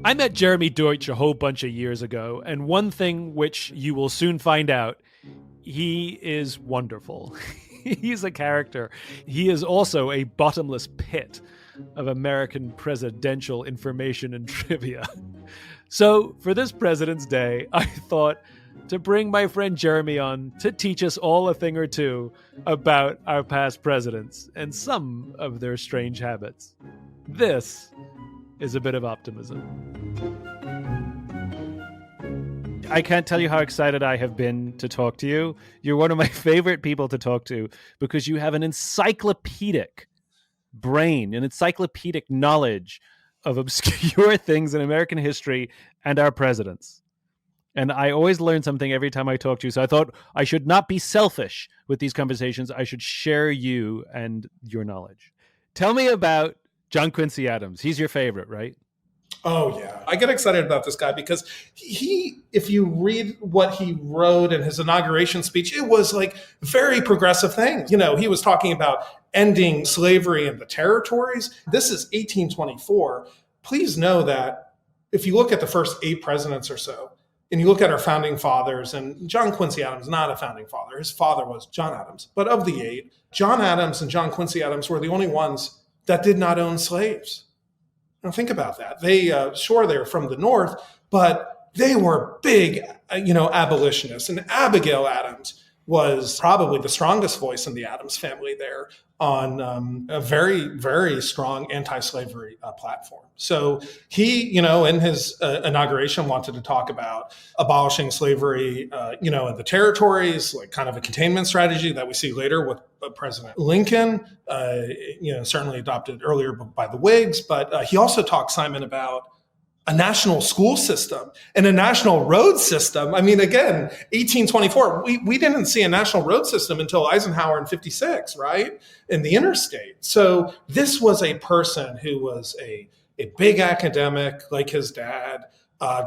I met Jeremy Deutsch a whole bunch of years ago, and one thing which you will soon find out, he is wonderful. He's a character. He is also a bottomless pit of American presidential information and trivia. So, for this President's Day, I thought to bring my friend Jeremy on to teach us all a thing or two about our past presidents and some of their strange habits. This is a bit of optimism. I can't tell you how excited I have been to talk to you. You're one of my favorite people to talk to because you have an encyclopedic brain, an encyclopedic knowledge of obscure things in American history and our presidents. And I always learn something every time I talk to you. So I thought I should not be selfish with these conversations. I should share you and your knowledge. Tell me about John Quincy Adams. He's your favorite, right? Oh, yeah. I get excited about this guy because if you read what he wrote in his inauguration speech, it was like very progressive things. You know, he was talking about ending slavery in the territories. This is 1824. Please know that if you look at the first 8 presidents or so, and you look at our founding fathers, and John Quincy Adams, not a founding father. His father was John Adams. But of the 8, John Adams and John Quincy Adams were the only ones that did not own slaves. Now think about that. Sure, they're from the North, but they were big, abolitionists. And Abigail Adams was probably the strongest voice in the Adams family there on a very, very strong anti-slavery platform. So he, in his inauguration wanted to talk about abolishing slavery, in the territories, like kind of a containment strategy that we see later with President Lincoln, certainly adopted earlier by the Whigs. But he also talked, Simon, about a national school system and a national road system. I mean, again, 1824, we didn't see a national road system until Eisenhower in 56, right? In the interstate. So this was a person who was a big academic like his dad,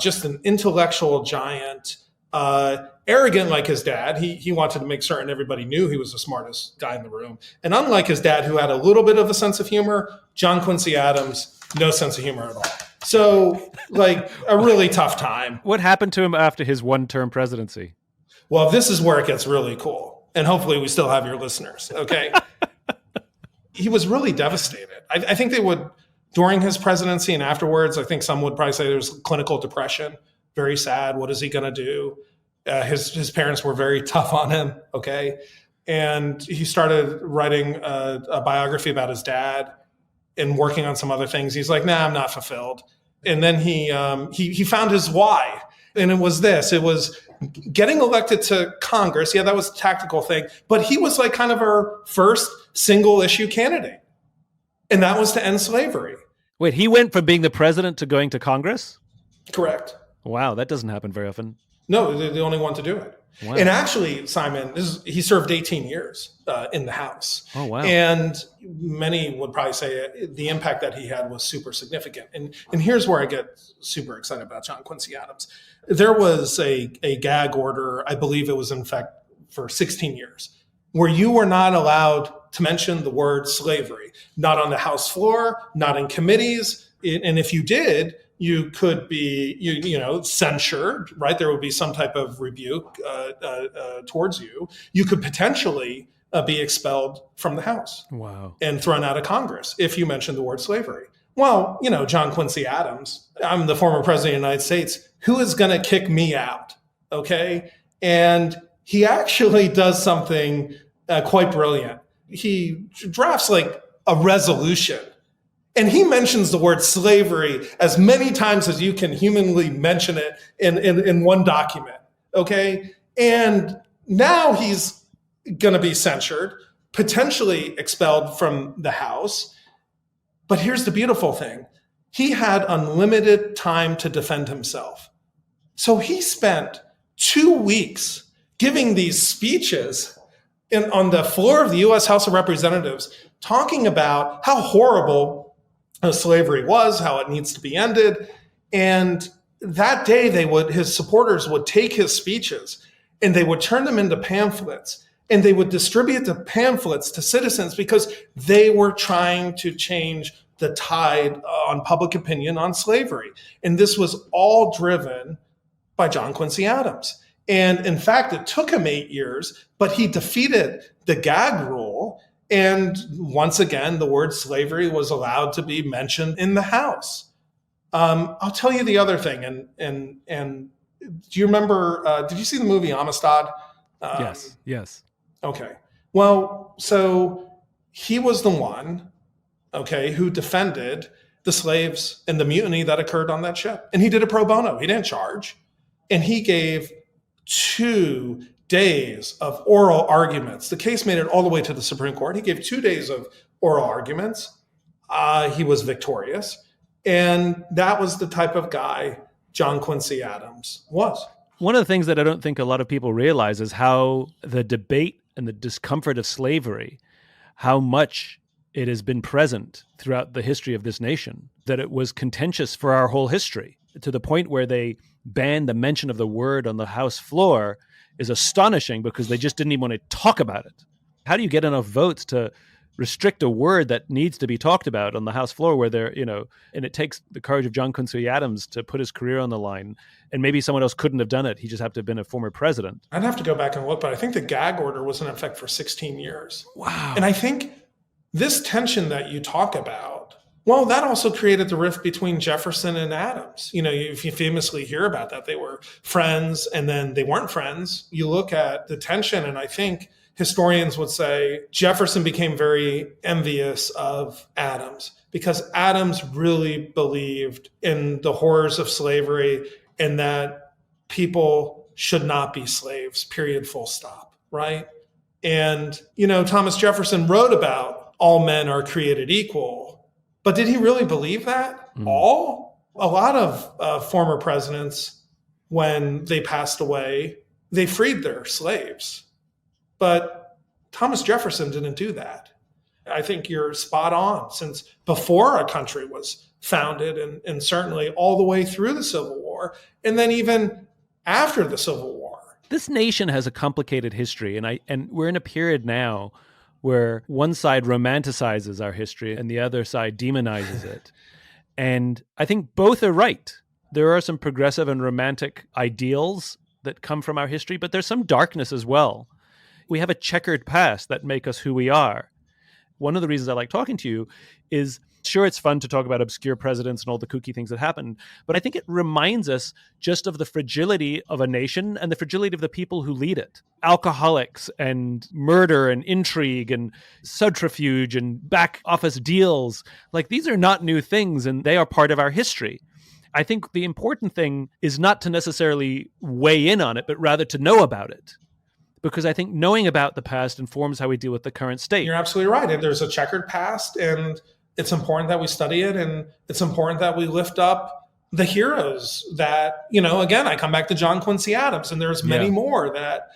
just an intellectual giant, arrogant like his dad. He wanted to make certain everybody knew he was the smartest guy in the room. And unlike his dad, who had a little bit of a sense of humor, John Quincy Adams, no sense of humor at all. So, like, a really tough time. What happened to him after his one-term presidency? Well, this is where it gets really cool. And hopefully we still have your listeners, okay? He was really devastated. I think they would, during his presidency and afterwards, I think some would probably say there was clinical depression. Very sad. What is he going to do? His parents were very tough on him, okay? And he started writing a biography about his dad and working on some other things. He's like, nah, I'm not fulfilled. And then he found his why. And it was this. It was getting elected to Congress. Yeah, that was a tactical thing. But he was like kind of our first single issue candidate. And that was to end slavery. Wait, he went from being the president to going to Congress? Correct. Wow, that doesn't happen very often. No, they're the only one to do it. Wow. And actually, Simon, he served 18 years in the House. Oh, wow. And many would probably say the impact that he had was super significant. And here's where I get super excited about John Quincy Adams. There was a gag order, I believe it was in fact for 16 years, where you were not allowed to mention the word slavery, not on the House floor, not in committees. And if you did, you could be, censured, right? There would be some type of rebuke towards you. You could potentially be expelled from the House. Wow. And thrown out of Congress if you mentioned the word slavery. Well, John Quincy Adams, I'm the former president of the United States. Who is going to kick me out? Okay. And he actually does something quite brilliant. He drafts like a resolution. And he mentions the word slavery as many times as you can humanly mention it in one document, okay? And now he's going to be censured, potentially expelled from the House. But here's the beautiful thing. He had unlimited time to defend himself. So he spent 2 weeks giving these speeches on the floor of the U.S. House of Representatives, talking about how horrible slavery was, how it needs to be ended. And that day his supporters would take his speeches and they would turn them into pamphlets and they would distribute the pamphlets to citizens because they were trying to change the tide on public opinion on slavery. And this was all driven by John Quincy Adams. And in fact, it took him 8 years, but he defeated the gag rule. And once again, the word slavery was allowed to be mentioned in the House. I'll tell you the other thing. And do you remember, did you see the movie Amistad? Yes. Okay. Well, so he was the one, okay, who defended the slaves and the mutiny that occurred on that ship. And he did it pro bono. He didn't charge. And he gave 2 days of oral arguments. The case made it all the way to the Supreme Court. He gave 2 days of oral arguments. He was victorious. And that was the type of guy John Quincy Adams was. One of the things that I don't think a lot of people realize is how the debate and the discomfort of slavery, how much it has been present throughout the history of this nation, that it was contentious for our whole history, to the point where they banned the mention of the word on the House floor is astonishing because they just didn't even want to talk about it. How do you get enough votes to restrict a word that needs to be talked about on the House floor where they're, and it takes the courage of John Quincy Adams to put his career on the line. And maybe someone else couldn't have done it. He just happened to have been a former president. I'd have to go back and look, but I think the gag order was in effect for 16 years. Wow. And I think this tension that you talk about, well, that also created the rift between Jefferson and Adams. You famously hear about that. They were friends and then they weren't friends. You look at the tension, and I think historians would say Jefferson became very envious of Adams because Adams really believed in the horrors of slavery and that people should not be slaves, period, full stop, right? And, Thomas Jefferson wrote about all men are created equal, but did he really believe that? All? A lot of former presidents, when they passed away, they freed their slaves. But Thomas Jefferson didn't do that. I think you're spot on, since before our country was founded and certainly all the way through the Civil War, and then even after the Civil War. This nation has a complicated history, and we're in a period now where one side romanticizes our history and the other side demonizes it. And I think both are right. There are some progressive and romantic ideals that come from our history, but there's some darkness as well. We have a checkered past that make us who we are. One of the reasons I like talking to you is, sure, it's fun to talk about obscure presidents and all the kooky things that happened, but I think it reminds us just of the fragility of a nation and the fragility of the people who lead it. Alcoholics and murder and intrigue and subterfuge and back office deals. Like, these are not new things, and they are part of our history. I think the important thing is not to necessarily weigh in on it, but rather to know about it. Because I think knowing about the past informs how we deal with the current state. You're absolutely right. And there's a checkered past, and it's important that we study it, and it's important that we lift up the heroes that, again, I come back to John Quincy Adams, and there's many more that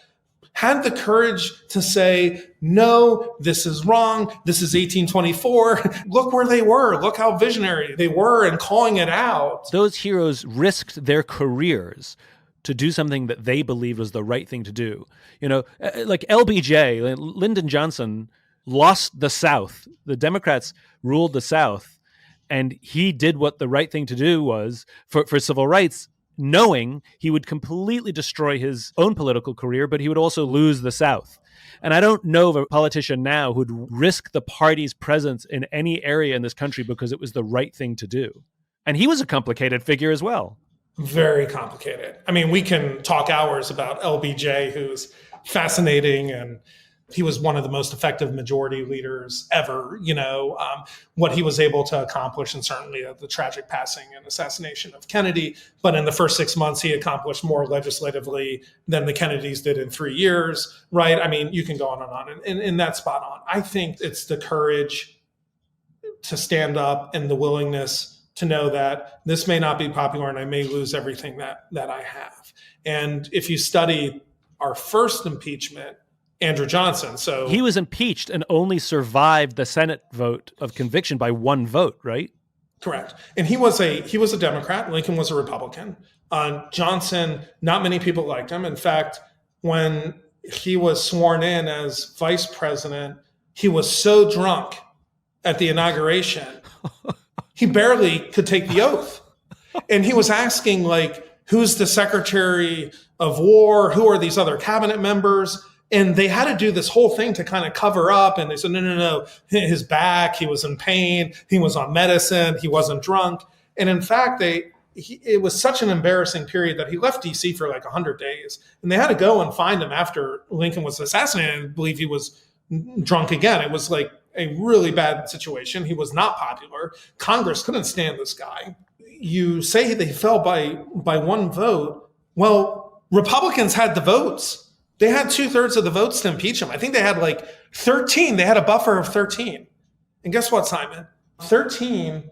had the courage to say, no, this is wrong. This is 1824. Look where they were. Look how visionary they were in calling it out. Those heroes risked their careers to do something that they believed was the right thing to do. Like LBJ, Lyndon Johnson, lost the South. The Democrats ruled the South, and he did what the right thing to do was for civil rights, knowing he would completely destroy his own political career, but he would also lose the South. And I don't know of a politician now who'd risk the party's presence in any area in this country because it was the right thing to do. And he was a complicated figure as well. Very complicated. I mean, we can talk hours about LBJ, who's fascinating, and he was one of the most effective majority leaders ever, what he was able to accomplish, and certainly the tragic passing and assassination of Kennedy. But in the first 6 months, he accomplished more legislatively than the Kennedys did in 3 years, right? I mean, you can go on and on, and that's spot on. I think it's the courage to stand up and the willingness to know that this may not be popular and I may lose everything that I have. And if you study our first impeachment, Andrew Johnson. So he was impeached and only survived the Senate vote of conviction by 1 vote, right? Correct. And he was a Democrat. Lincoln was a Republican. Johnson, not many people liked him. In fact, when he was sworn in as vice president, he was so drunk at the inauguration He barely could take the oath. And he was asking, like, who's the Secretary of War? Who are these other cabinet members? And they had to do this whole thing to kind of cover up. And they said, no. His back, he was in pain. He was on medicine. He wasn't drunk. And in fact, it was such an embarrassing period that he left D.C. for like 100 days. And they had to go and find him after Lincoln was assassinated. I believe he was drunk again. It was like a really bad situation. He was not popular. Congress couldn't stand this guy. You say they fell by one vote. Well, Republicans had the votes. They had 2/3 of the votes to impeach him. I think they had like 13. They had a buffer of 13. And guess what, Simon? 13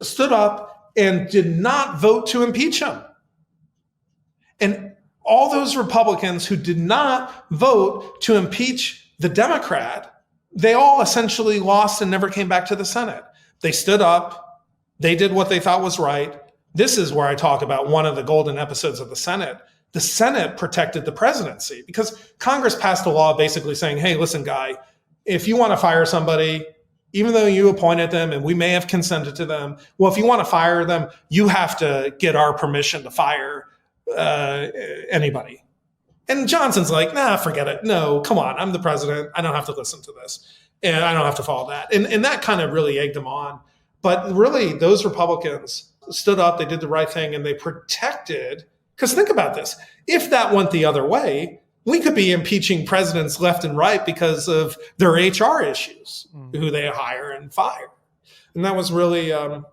stood up and did not vote to impeach him. And all those Republicans who did not vote to impeach the Democrat, they all essentially lost and never came back to the Senate. They stood up. They did what they thought was right. This is where I talk about one of the golden episodes of the Senate. The Senate protected the presidency because Congress passed a law basically saying, hey, listen, guy, if you want to fire somebody, even though you appointed them and we may have consented to them, well, if you want to fire them, you have to get our permission to fire anybody. And Johnson's like, nah, forget it. No, come on. I'm the president. I don't have to listen to this. And I don't have to follow that. And that kind of really egged him on. But really, those Republicans stood up. They did the right thing and they protected. Because think about this. If that went the other way, we could be impeaching presidents left and right because of their HR issues, who they hire and fire. And that was really a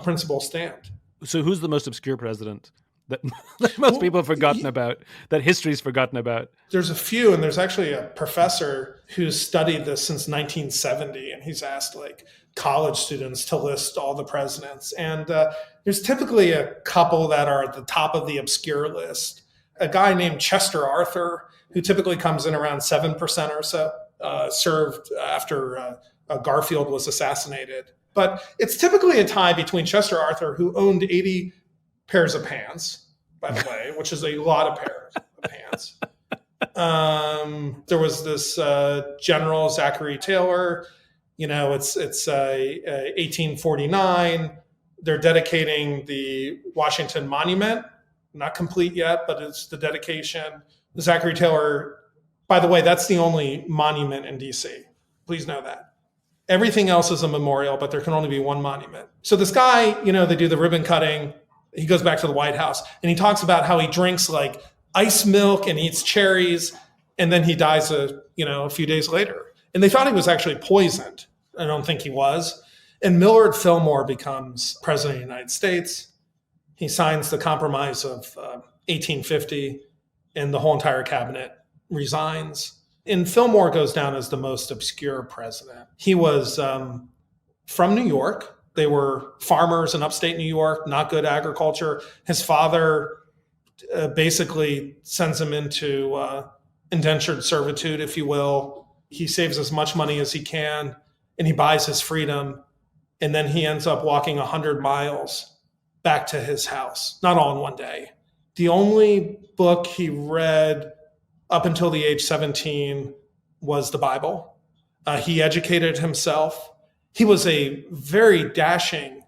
principled stand. So who's the most obscure president that most people have forgotten about, that history's forgotten about? There's a few, and there's actually a professor who's studied this since 1970, and he's asked like college students to list all the presidents. And there's typically a couple that are at the top of the obscure list. A guy named Chester Arthur, who typically comes in around 7% or so, served after Garfield was assassinated. But it's typically a tie between Chester Arthur, who owned 80 pairs of pants, by the way, which is a lot of pairs of pants. There was this General Zachary Taylor. You know, it's 1849. They're dedicating the Washington Monument. Not complete yet, but it's the dedication. Zachary Taylor, by the way, that's the only monument in D.C. Please know that. Everything else is a memorial, but there can only be one monument. So this guy, you know, they do the ribbon cutting. He goes back to the White House and he talks about how he drinks like ice milk and eats cherries. And then he dies a few days later. And they thought he was actually poisoned. I don't think he was. And Millard Fillmore becomes president of the United States. He signs the Compromise of 1850 and the whole entire cabinet resigns. And Fillmore goes down as the most obscure president. He was from New York. They were farmers in upstate New York, not good agriculture. His father basically sends him into indentured servitude, if you will. He saves as much money as he can, and he buys his freedom. And then he ends up walking 100 miles back to his house, not all in one day. The only book he read up until the age 17 was the Bible. He educated himself. He was a very dashing,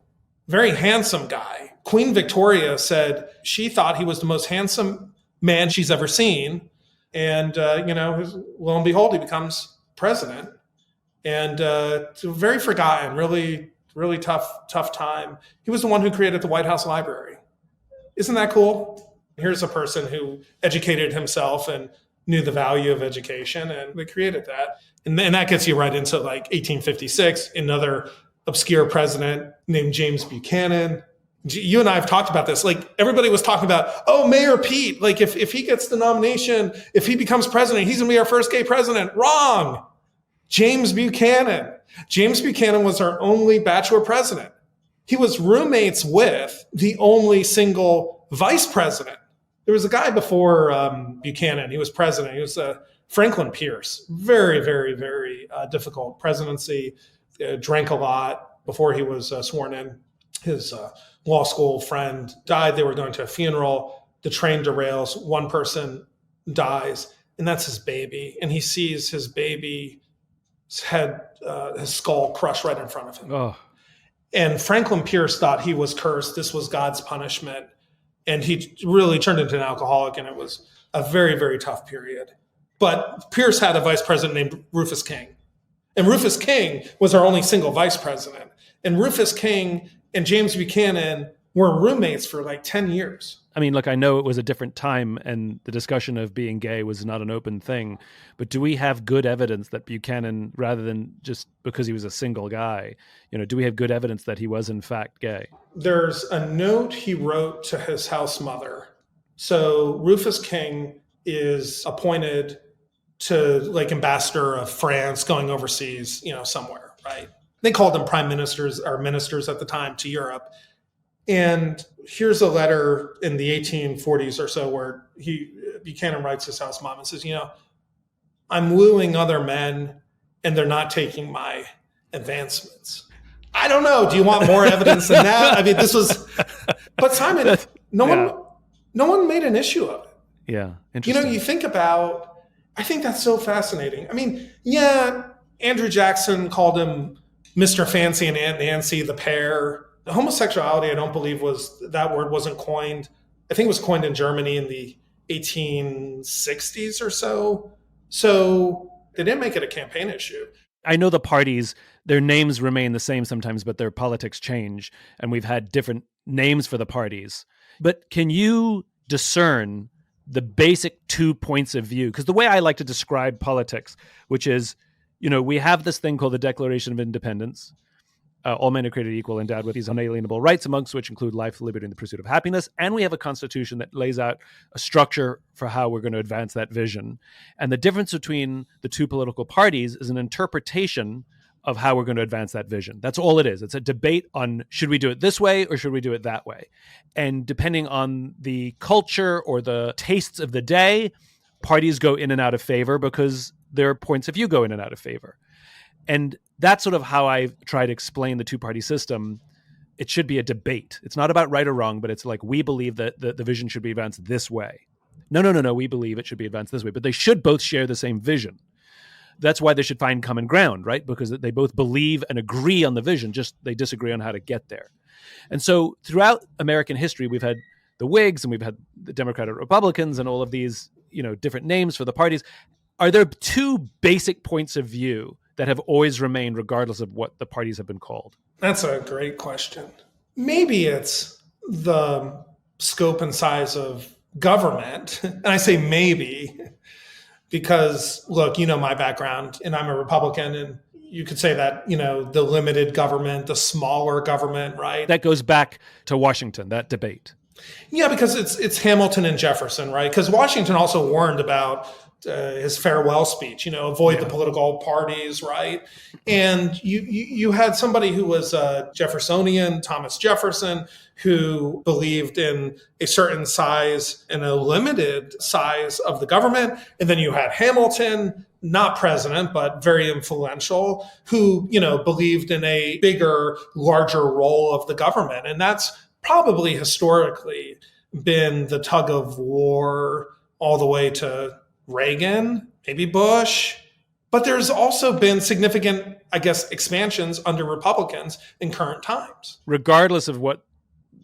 very handsome guy. Queen Victoria said she thought he was the most handsome man she's ever seen. And, lo and behold, he becomes president. And it's very forgotten, really, really tough time. He was the one who created the White House Library. Isn't that cool? Here's a person who educated himself and knew the value of education, and they created that. And that gets you right into like 1856, another obscure president named James Buchanan. You and I have talked about this. Like everybody was talking about, oh, Mayor Pete, like if he gets the nomination, if he becomes president, he's gonna be our first gay president. Wrong. James Buchanan. James Buchanan was our only bachelor president. He was roommates with the only single vice president. There was a guy before Buchanan. He was president. He was Franklin Pierce. Very, very, very difficult presidency. Drank a lot before he was sworn in. His law school friend died. They were going to a funeral. The train derails. One person dies, and that's his baby. And he sees his baby's head, his skull crushed right in front of him. Oh. And Franklin Pierce thought he was cursed. This was God's punishment. And he really turned into an alcoholic, and it was a very, very tough period. But Pierce had a vice president named Rufus King. And Rufus King was our only single vice president. And Rufus King and James Buchanan were roommates for like 10 years. I mean, look, I know it was a different time and the discussion of being gay was not an open thing, but do we have good evidence that Buchanan, rather than just because he was a single guy, do we have good evidence that he was in fact gay? There's a note he wrote to his house mother. So Rufus King is appointed to like ambassador of France going overseas, somewhere, right? They called them prime ministers or ministers at the time to Europe. And here's a letter in the 1840s or so where Buchanan writes his house mom and says, I'm wooing other men and they're not taking my advancements. I don't know. Do you want more evidence than that? I mean, but Simon, no one made an issue of it. Yeah. Interesting. You think about, I think that's so fascinating. I mean, yeah, Andrew Jackson called him Mr. Fancy and Aunt Nancy, the pair. The homosexuality, I don't believe that word wasn't coined. I think it was coined in Germany in the 1860s or so. So they didn't make it a campaign issue. I know the parties, their names remain the same sometimes, but their politics change. And we've had different names for the parties. But can you discern the basic 2 points of view? Because the way I like to describe politics, which is, we have this thing called the Declaration of Independence. All men are created equal, endowed with these unalienable rights, amongst which include life, liberty, and the pursuit of happiness. And we have a constitution that lays out a structure for how we're going to advance that vision. And the difference between the two political parties is an interpretation of how we're going to advance that vision. That's all it is. It's a debate on should we do it this way or should we do it that way? And depending on the culture or the tastes of the day, parties go in and out of favor because their points of view go in and out of favor. And that's sort of how I try to explain the two-party system. It should be a debate. It's not about right or wrong, but it's like, we believe that the vision should be advanced this way. No, we believe it should be advanced this way. But they should both share the same vision. That's why they should find common ground, right? Because they both believe and agree on the vision, just they disagree on how to get there. And so throughout American history, we've had the Whigs and we've had the Democratic Republicans and all of these, different names for the parties. Are there two basic points of view that have always remained regardless of what the parties have been called? That's a great question. Maybe it's the scope and size of government. And I say maybe because, look, my background and I'm a Republican, and you could say that, the limited government, the smaller government, right? That goes back to Washington, that debate. Yeah, because it's Hamilton and Jefferson, right? Because Washington also warned about his farewell speech, avoid the political parties, right? And you had somebody who was Jeffersonian, Thomas Jefferson, who believed in a certain size and a limited size of the government. And then you had Hamilton, not president, but very influential, who, believed in a bigger, larger role of the government. And that's probably historically been the tug of war all the way to Reagan, maybe Bush. But there's also been significant, expansions under Republicans in current times. Regardless of what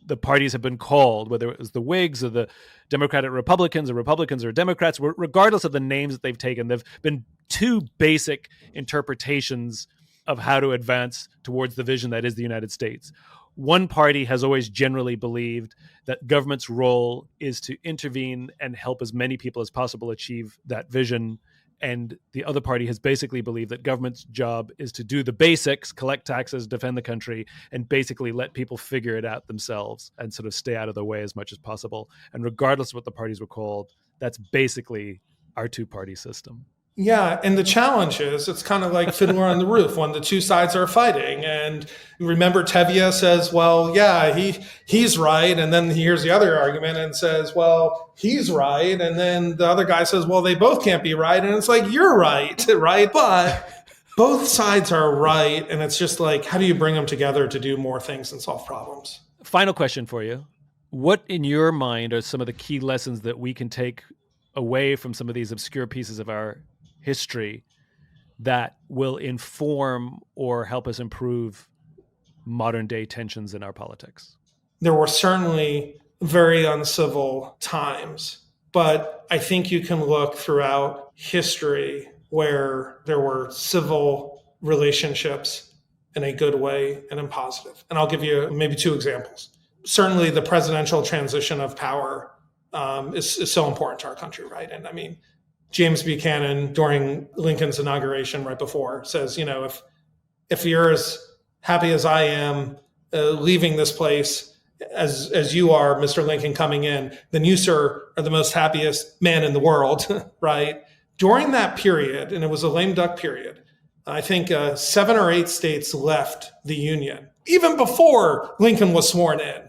the parties have been called, whether it was the Whigs or the Democratic Republicans or Democrats, regardless of the names that they've taken, there have been two basic interpretations of how to advance towards the vision that is the United States. One party has always generally believed that government's role is to intervene and help as many people as possible achieve that vision. And the other party has basically believed that government's job is to do the basics, collect taxes, defend the country, and basically let people figure it out themselves and sort of stay out of the way as much as possible. And regardless of what the parties were called, that's basically our two-party system. Yeah, and the challenge is it's kind of like Fiddler on the Roof when the two sides are fighting. And remember, Tevye says, well, yeah, he's right. And then he hears the other argument and says, well, he's right. And then the other guy says, well, they both can't be right. And it's like, you're right, right? But both sides are right. And it's just like, how do you bring them together to do more things and solve problems? Final question for you. What, in your mind, are some of the key lessons that we can take away from some of these obscure pieces of our history that will inform or help us improve modern day tensions in our politics? There were certainly very uncivil times, but I think you can look throughout history where there were civil relationships in a good way and in positive. And I'll give you maybe two examples. Certainly, the presidential transition of power is so important to our country, right? And I mean, James Buchanan, during Lincoln's inauguration right before, says, if you're as happy as I am leaving this place as you are, Mr. Lincoln, coming in, then you, sir, are the most happiest man in the world, right? During that period, and it was a lame duck period, I think 7 or 8 states left the Union, even before Lincoln was sworn in.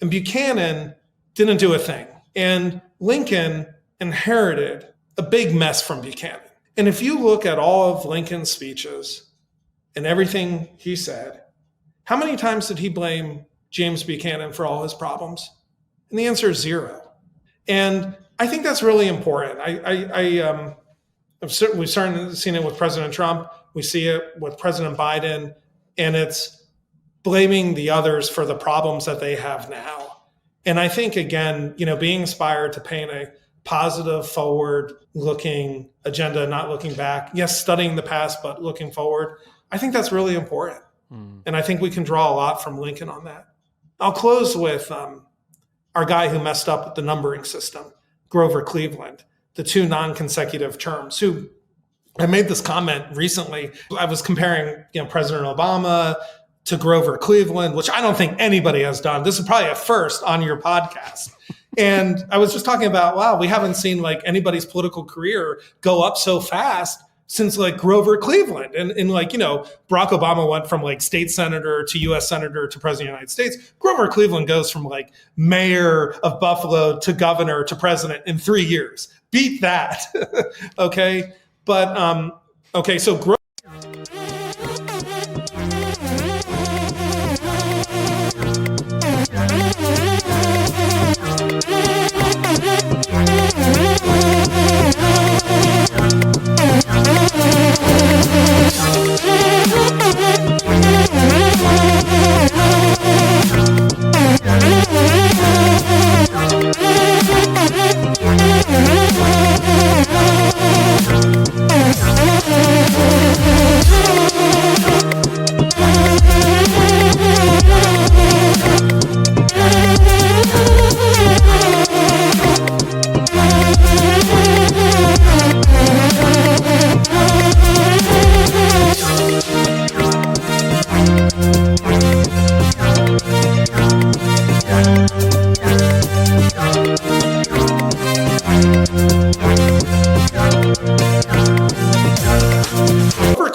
And Buchanan didn't do a thing. And Lincoln inherited a big mess from Buchanan. And if you look at all of Lincoln's speeches and everything he said, how many times did he blame James Buchanan for all his problems? And the answer is 0. And I think that's really important. We've certainly seen it with President Trump. We see it with President Biden, and it's blaming the others for the problems that they have now. And I think, again, being inspired to paint a positive, forward-looking agenda, not looking back. Yes, studying the past, but looking forward. I think that's really important. And I think we can draw a lot from Lincoln on that. I'll close with our guy who messed up with the numbering system, Grover Cleveland, the 2 non-consecutive terms, who I made this comment recently. I was comparing, President Obama to Grover Cleveland, which I don't think anybody has done. This is probably a first on your podcast. And I was just talking about, wow, we haven't seen anybody's political career go up so fast since Grover Cleveland. And Barack Obama went from state senator to U.S. senator to president of the United States. Grover Cleveland goes from mayor of Buffalo to governor to president in 3 years. Beat that. Okay. But, okay. So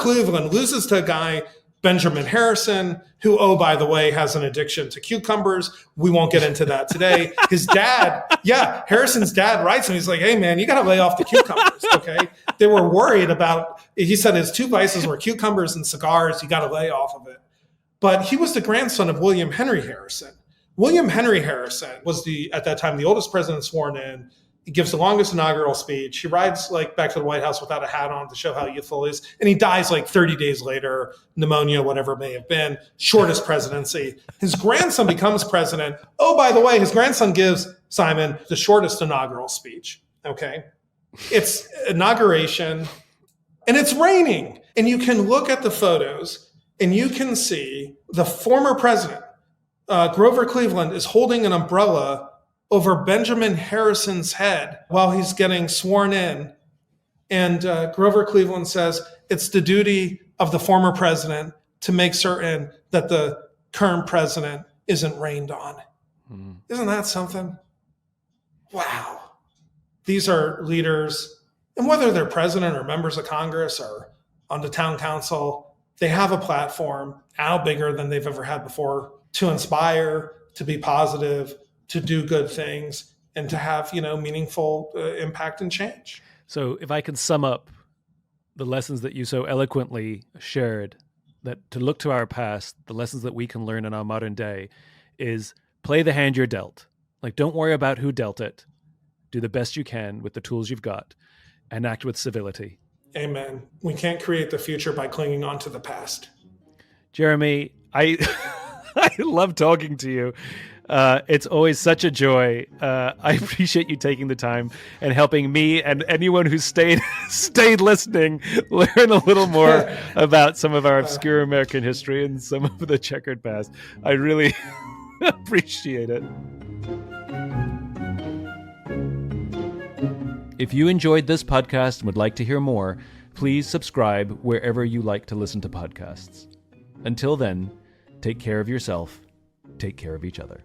Cleveland loses to a guy, Benjamin Harrison, who, oh, by the way, has an addiction to cucumbers. We won't get into that today. His dad, Harrison's dad writes him. He's like, hey, man, you got to lay off the cucumbers, okay? They were worried about, he said his 2 vices were cucumbers and cigars. You got to lay off of it. But he was the grandson of William Henry Harrison. William Henry Harrison was at that time, the oldest president sworn in. He gives the longest inaugural speech. He rides back to the White House without a hat on to show how youthful he is. And he dies 30 days later, pneumonia, whatever it may have been, shortest presidency. His grandson becomes president. Oh, by the way, his grandson gives, Simon, the shortest inaugural speech. Okay. It's inauguration and it's raining. And you can look at the photos and you can see the former president, Grover Cleveland, is holding an umbrella over Benjamin Harrison's head while he's getting sworn in. And Grover Cleveland says, it's the duty of the former president to make certain that the current president isn't rained on. Isn't that something? Wow. These are leaders, and whether they're president or members of Congress or on the town council, they have a platform now bigger than they've ever had before to inspire, to be positive, to do good things, and to have, meaningful impact and change. So if I can sum up the lessons that you so eloquently shared, that to look to our past, the lessons that we can learn in our modern day is play the hand you're dealt. Don't worry about who dealt it. Do the best you can with the tools you've got and act with civility. Amen. We can't create the future by clinging on to the past. Jeremy, I I love talking to you. It's always such a joy. I appreciate you taking the time and helping me and anyone who's stayed listening learn a little more about some of our obscure American history and some of the checkered past. I really appreciate it. If you enjoyed this podcast and would like to hear more, please subscribe wherever you like to listen to podcasts. Until then, take care of yourself, take care of each other.